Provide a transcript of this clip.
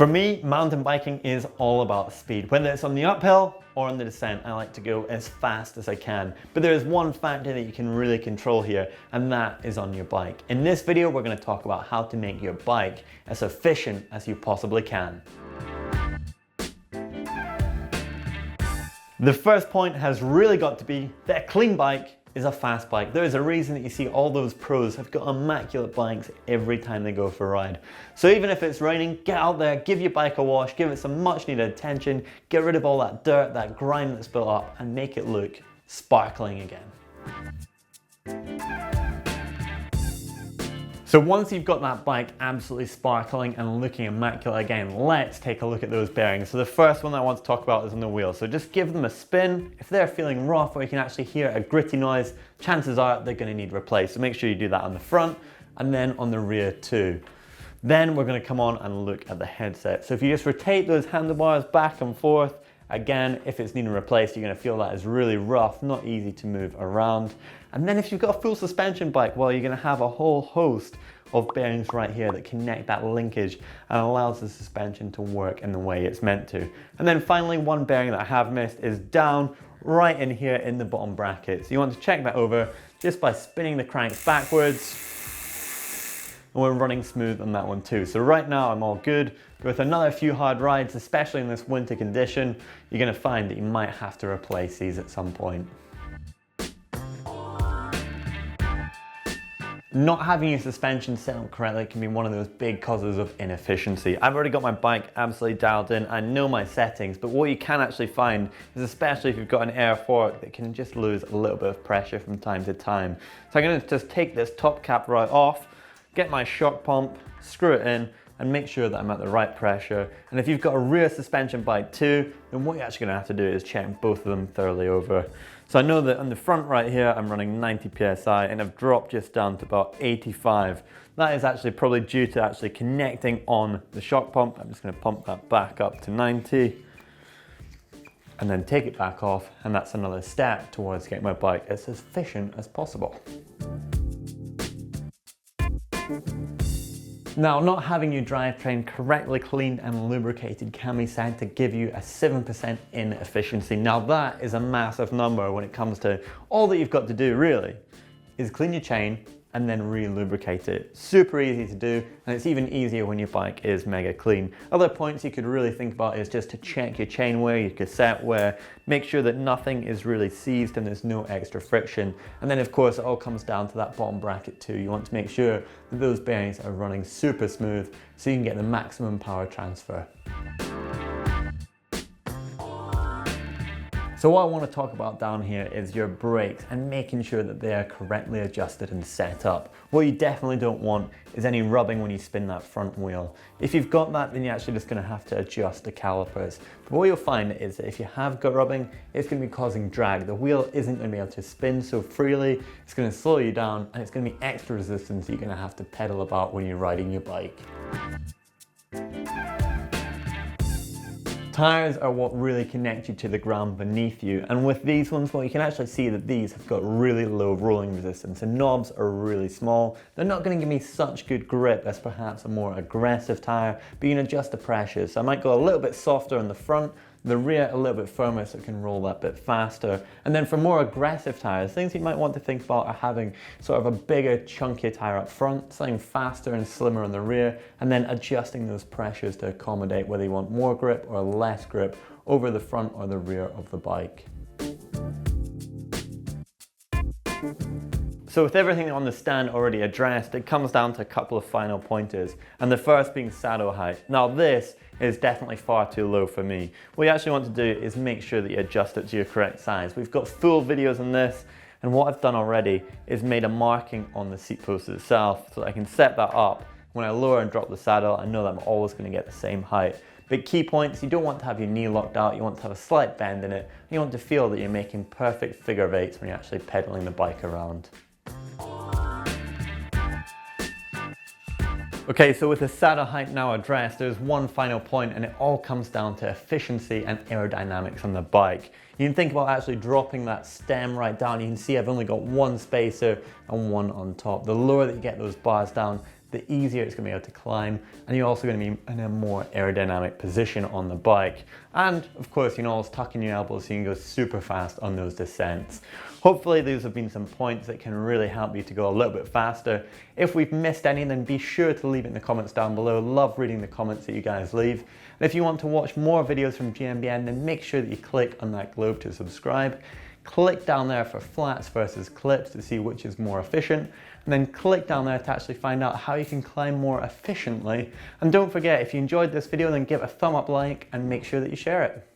For me, mountain biking is all about speed. Whether it's on the uphill or on the descent, I like to go as fast as I can. But there is one factor that you can really control here, and that is on your bike. In this video, we're going to talk about how to make your bike as efficient as you possibly can. The first point has really got to be that a clean bike is a fast bike. There is a reason that you see all those pros have got immaculate bikes every time they go for a ride. So even if it's raining, get out there, give your bike a wash, give it some much needed attention, get rid of all that dirt, that grime that's built up, and make it look sparkling again. So once you've got that bike absolutely sparkling and looking immaculate again, let's take a look at those bearings. So the first one that I want to talk about is on the wheel. So just give them a spin. If they're feeling rough or you can actually hear a gritty noise, chances are they're going to need replaced. So make sure you do that on the front and then on the rear too. Then we're going to come on and look at the headset. So if you just rotate those handlebars back and forth, again, if it's needing replaced, you're going to feel that is really rough, not easy to move around. And then if you've got a full suspension bike, well, you're going to have a whole host of bearings right here that connect that linkage and allows the suspension to work in the way it's meant to. And then finally, one bearing that I have missed is down right in here in the bottom bracket. So you want to check that over just by spinning the cranks backwards. And we're running smooth on that one too. So right now I'm all good. But with another few hard rides, especially in this winter condition, you're going to find that you might have to replace these at some point. Not having your suspension set up correctly can be one of those big causes of inefficiency. I've already got my bike absolutely dialed in, I know my settings, but what you can actually find is, especially if you've got an air fork, that can just lose a little bit of pressure from time to time. So I'm going to just take this top cap right off, get my shock pump, screw it in, and make sure that I'm at the right pressure. And if you've got a rear suspension bike too, then what you're actually going to have to do is check both of them thoroughly over. So I know that on the front right here, I'm running 90 PSI and I've dropped just down to about 85. That is actually probably due to actually connecting on the shock pump. I'm just going to pump that back up to 90 and then take it back off. And that's another step towards getting my bike as efficient as possible. Now, not having your drivetrain correctly cleaned and lubricated can be said to give you a 7% inefficiency. Now that is a massive number when it comes to all that you've got to do really is clean your chain and then re-lubricate it. Super easy to do, and it's even easier when your bike is mega clean. Other points you could really think about is just to check your chain wear, your cassette wear, make sure that nothing is really seized and there's no extra friction. And then of course it all comes down to that bottom bracket too. You want to make sure that those bearings are running super smooth so you can get the maximum power transfer. So what I want to talk about down here is your brakes and making sure that they are correctly adjusted and set up. What you definitely don't want is any rubbing when you spin that front wheel. If you've got that, then you're actually just going to have to adjust the calipers. But what you'll find is that if you have got rubbing, it's going to be causing drag. The wheel isn't going to be able to spin so freely, it's going to slow you down, and it's going to be extra resistance you're going to have to pedal about when you're riding your bike. Tires are what really connect you to the ground beneath you, and with these ones, well, you can actually see that these have got really low rolling resistance. The knobs are really small. They're not going to give me such good grip as perhaps a more aggressive tire, but you can adjust the pressure. So I might go a little bit softer in the front, the rear a little bit firmer so it can roll that bit faster. And then for more aggressive tires, things you might want to think about are having sort of a bigger, chunkier tire up front, something faster and slimmer on the rear, and then adjusting those pressures to accommodate whether you want more grip or less grip over the front or the rear of the bike. So with everything on the stand already addressed, it comes down to a couple of final pointers, and the first being saddle height. Now this is definitely far too low for me. What you actually want to do is make sure that you adjust it to your correct size. We've got full videos on this, and what I've done already is made a marking on the seat post itself so that I can set that up. When I lower and drop the saddle, I know that I'm always going to get the same height. But key points, you don't want to have your knee locked out, you want to have a slight bend in it, and you want to feel that you're making perfect figure of eights when you're actually pedaling the bike around. Okay, so with the saddle height now addressed, there's one final point, and it all comes down to efficiency and aerodynamics on the bike. You can think about actually dropping that stem right down. You can see I've only got one spacer and one on top. The lower that you get those bars down, the easier it's going to be able to climb, and you're also going to be in a more aerodynamic position on the bike. And of course, you can always tuck in your elbows so you can go super fast on those descents. Hopefully those have been some points that can really help you to go a little bit faster. If we've missed any, then be sure to leave it in the comments down below. Love reading the comments that you guys leave. And if you want to watch more videos from GMBN, then make sure that you click on that globe to subscribe. Click down there for flats versus clips to see which is more efficient, and then click down there to actually find out how you can climb more efficiently. And don't forget, if you enjoyed this video, then give it a thumb up, like, and make sure that you share it.